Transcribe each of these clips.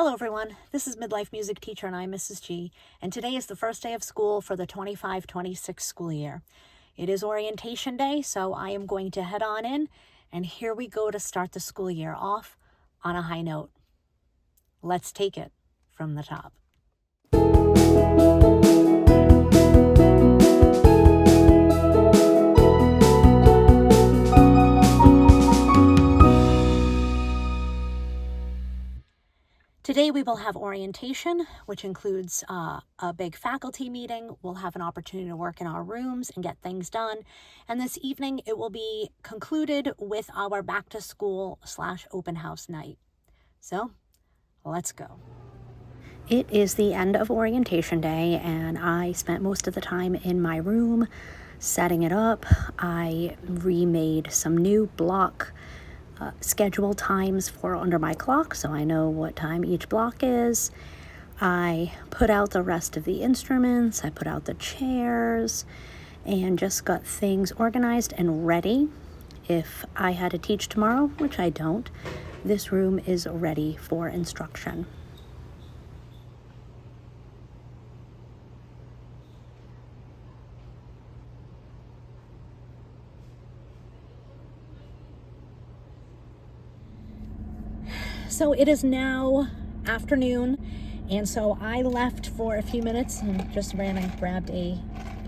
Hello everyone, this is Midlife Music Teacher and I'm Mrs. G, and today is the first day of school for the 25-26 school year. It is orientation day, so I am going to head on in, and here we go to start the school year off on a high note. Let's take it from the top. Today we will have orientation, which includes a big faculty meeting. We'll have an opportunity to work in our rooms and get things done. And this evening it will be concluded with our back to school / open house night. So let's go. It is the end of orientation day and I spent most of the time in my room setting it up. I remade some new block schedule times for under my clock, so I know what time each block is. I put out the rest of the instruments, I put out the chairs, and just got things organized and ready. If I had to teach tomorrow, which I don't, this room is ready for instruction. So it is now afternoon, and so I left for a few minutes and just ran and grabbed a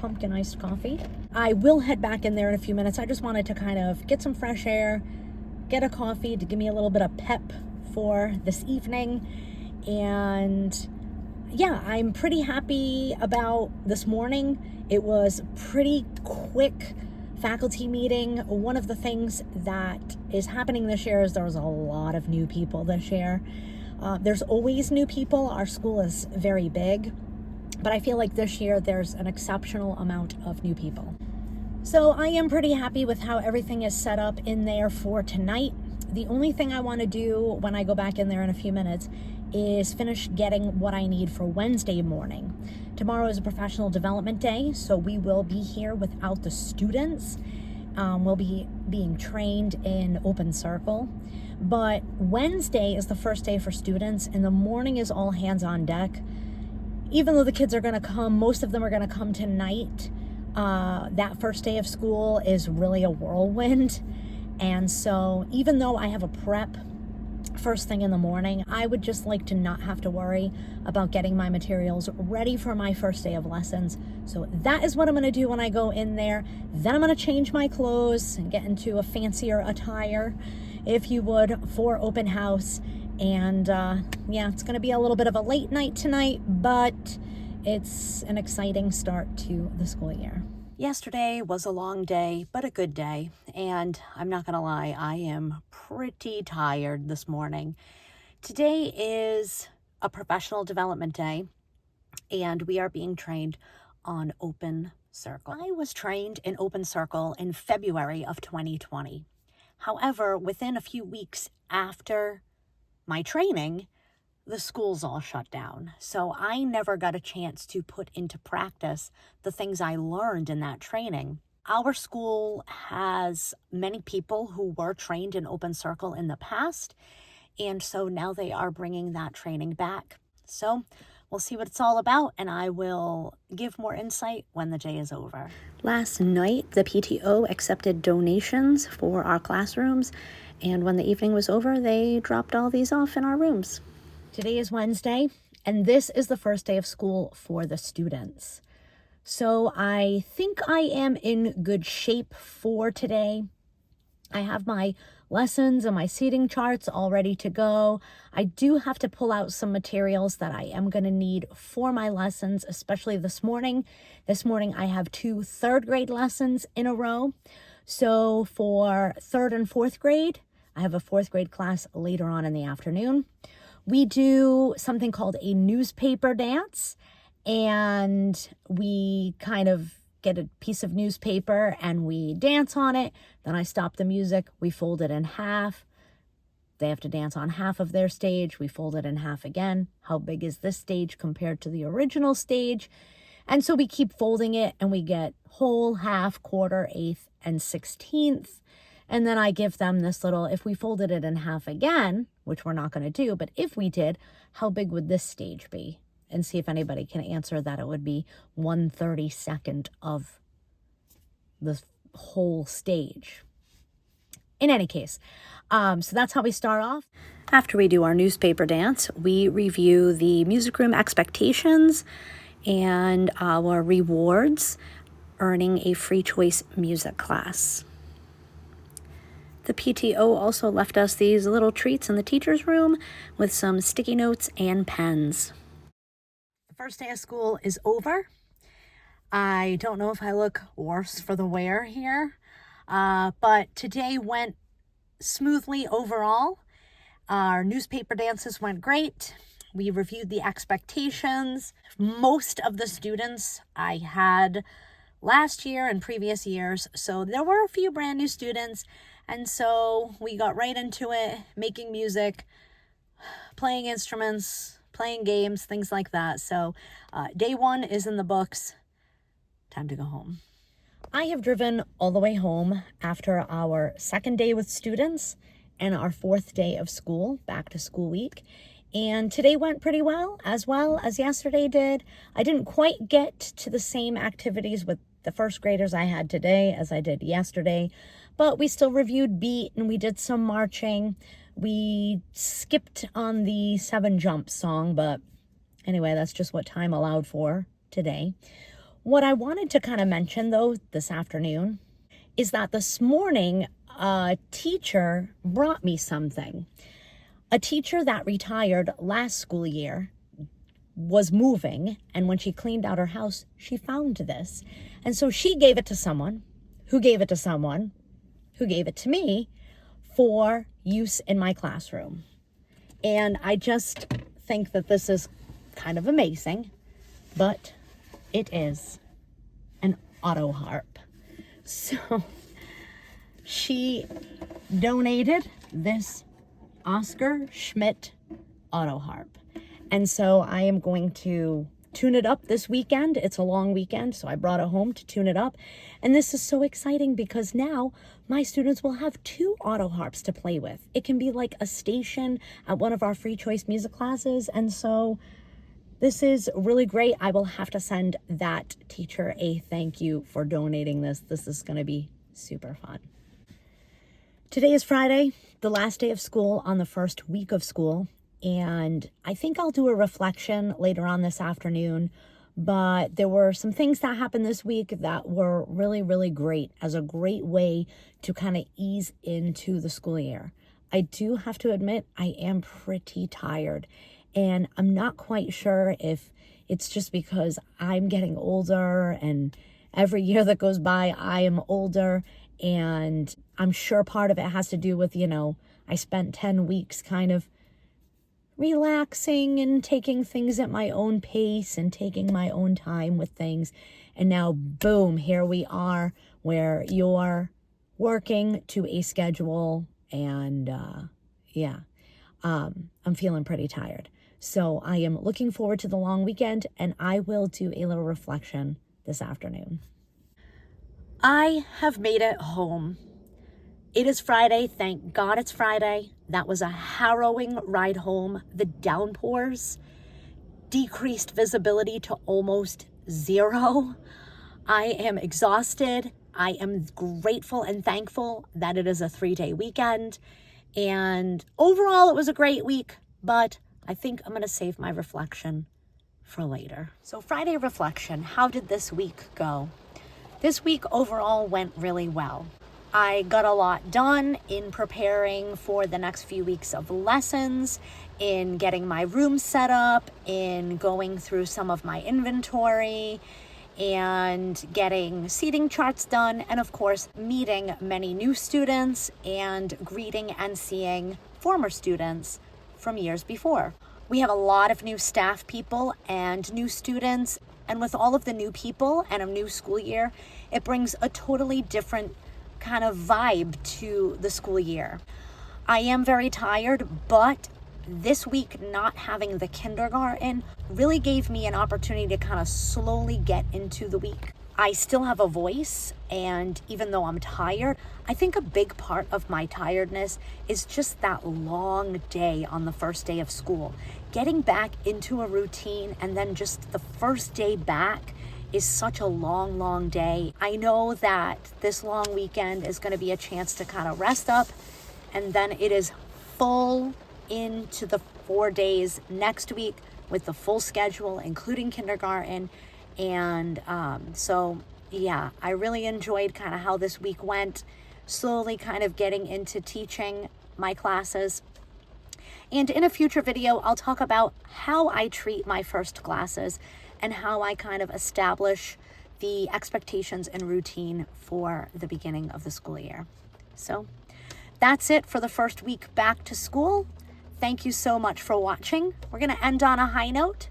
pumpkin iced coffee. I will head back in there in a few minutes. I just wanted to kind of get some fresh air, get a coffee to give me a little bit of pep for this evening. And yeah, I'm pretty happy about this morning. It was pretty quick faculty meeting. One of the things that is happening this year is there's a lot of new people this year. There's always new people. Our school is very big, but I feel like this year there's an exceptional amount of new people. So I am pretty happy with how everything is set up in there for tonight. The only thing I want to do when I go back in there in a few minutes is finish getting what I need for Wednesday morning. Tomorrow is a professional development day, so we will be here without the students. We'll be being trained in open circle. But Wednesday is the first day for students, and the morning is all hands on deck. Even though the kids are going to come, most of them are going to come tonight. That first day of school is really a whirlwind. And so even though I have a prep first thing in the morning, I would just like to not have to worry about getting my materials ready for my first day of lessons. So that is what I'm going to do when I go in there. Then I'm going to change my clothes and get into a fancier attire, if you would, for open house. And yeah, it's going to be a little bit of a late night tonight, but it's an exciting start to the school year. Yesterday was a long day, but a good day, and I'm not going to lie, I am pretty tired this morning. Today is a professional development day, and we are being trained on open circle. I was trained in open circle in February of 2020. However, within a few weeks after my training, the schools all shut down. So I never got a chance to put into practice the things I learned in that training. Our school has many people who were trained in open circle in the past, and so now they are bringing that training back. So we'll see what it's all about, and I will give more insight when the day is over. Last night, the PTO accepted donations for our classrooms, and when the evening was over, they dropped all these off in our rooms. Today is Wednesday, and this is the first day of school for the students. So I think I am in good shape for today. I have my lessons and my seating charts all ready to go. I do have to pull out some materials that I am going to need for my lessons, especially this morning. This morning I have 2 third grade lessons in a row. So for 3rd and 4th grade, I have a 4th grade class later on in the afternoon. We do something called a newspaper dance, and we kind of get a piece of newspaper and we dance on it. Then I stop the music, we fold it in half. They have to dance on half of their stage. We fold it in half again. How big is this stage compared to the original stage? And so we keep folding it and we get whole, half, quarter, eighth, and 16th. And then I give them this little, if we folded it in half again, which we're not going to do, but if we did, how big would this stage be? And see if anybody can answer that. It would be 1/32 of the whole stage. In any case, so that's how we start off. After we do our newspaper dance, we review the music room expectations and our rewards, earning a free choice music class. The PTO also left us these little treats in the teacher's room with some sticky notes and pens. The first day of school is over. I don't know if I look worse for the wear here, but today went smoothly overall. Our newspaper dances went great. We reviewed the expectations. Most of the students I had last year and previous years, so there were a few brand new students, and so we got right into it, making music, playing instruments, playing games, things like that. So day one is in the books. Time to go home. I have driven all the way home after our second day with students and our fourth day of school, back to school week. And today went pretty well as yesterday did. I didn't quite get to the same activities with the first graders I had today as I did yesterday, but we still reviewed beat and we did some marching. We skipped on the 7 Jump song, but anyway, that's just what time allowed for today. What I wanted to kind of mention though this afternoon is that this morning a teacher brought me something. A teacher that retired last school year was moving, and when she cleaned out her house, she found this. And so she gave it to someone, who gave it to someone, who gave it to me for use in my classroom. And I just think that this is kind of amazing, but it is an Autoharp. So she donated this Oscar Schmidt Autoharp. And so I am going to tune it up this weekend. It's a long weekend, so I brought it home to tune it up. And this is so exciting because now my students will have 2 Autoharps to play with. It can be like a station at one of our free choice music classes. And so this is really great. I will have to send that teacher a thank you for donating this. This is going to be super fun. Today is Friday, the last day of school on the first week of school. And I think I'll do a reflection later on this afternoon, but there were some things that happened this week that were really, really great as a great way to kind of ease into the school year. I do have to admit, I am pretty tired, and I'm not quite sure if it's just because I'm getting older and every year that goes by, I am older, and I'm sure part of it has to do with, I spent 10 weeks kind of relaxing and taking things at my own pace and taking my own time with things. And now, boom, here we are where you're working to a schedule. And I'm feeling pretty tired. So I am looking forward to the long weekend, and I will do a little reflection this afternoon. I have made it home. It is Friday. Thank God it's Friday. That was a harrowing ride home. The downpours decreased visibility to almost 0. I am exhausted. I am grateful and thankful that it is a 3-day weekend. And overall, it was a great week, but I think I'm going to save my reflection for later. So Friday reflection, how did this week go? This week overall went really well. I got a lot done in preparing for the next few weeks of lessons, in getting my room set up, in going through some of my inventory, and getting seating charts done, and of course, meeting many new students and greeting and seeing former students from years before. We have a lot of new staff people and new students, and with all of the new people and a new school year, it brings a totally different kind of vibe to the school year. I am very tired, but this week not having the kindergarten really gave me an opportunity to kind of slowly get into the week. I still have a voice, and even though I'm tired, I think a big part of my tiredness is just that long day on the first day of school. Getting back into a routine, and then just the first day back is such a long, long day. I know that this long weekend is going to be a chance to kind of rest up, and then it is full into the 4 days next week with the full schedule, including kindergarten. And so yeah, I really enjoyed kind of how this week went, slowly kind of getting into teaching my classes. And in a future video, I'll talk about how I treat my first classes and how I kind of establish the expectations and routine for the beginning of the school year. So that's it for the first week back to school. Thank you so much for watching. We're going to end on a high note.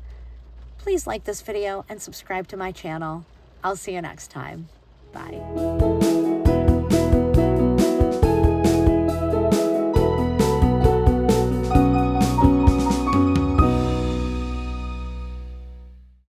Please like this video and subscribe to my channel. I'll see you next time. Bye.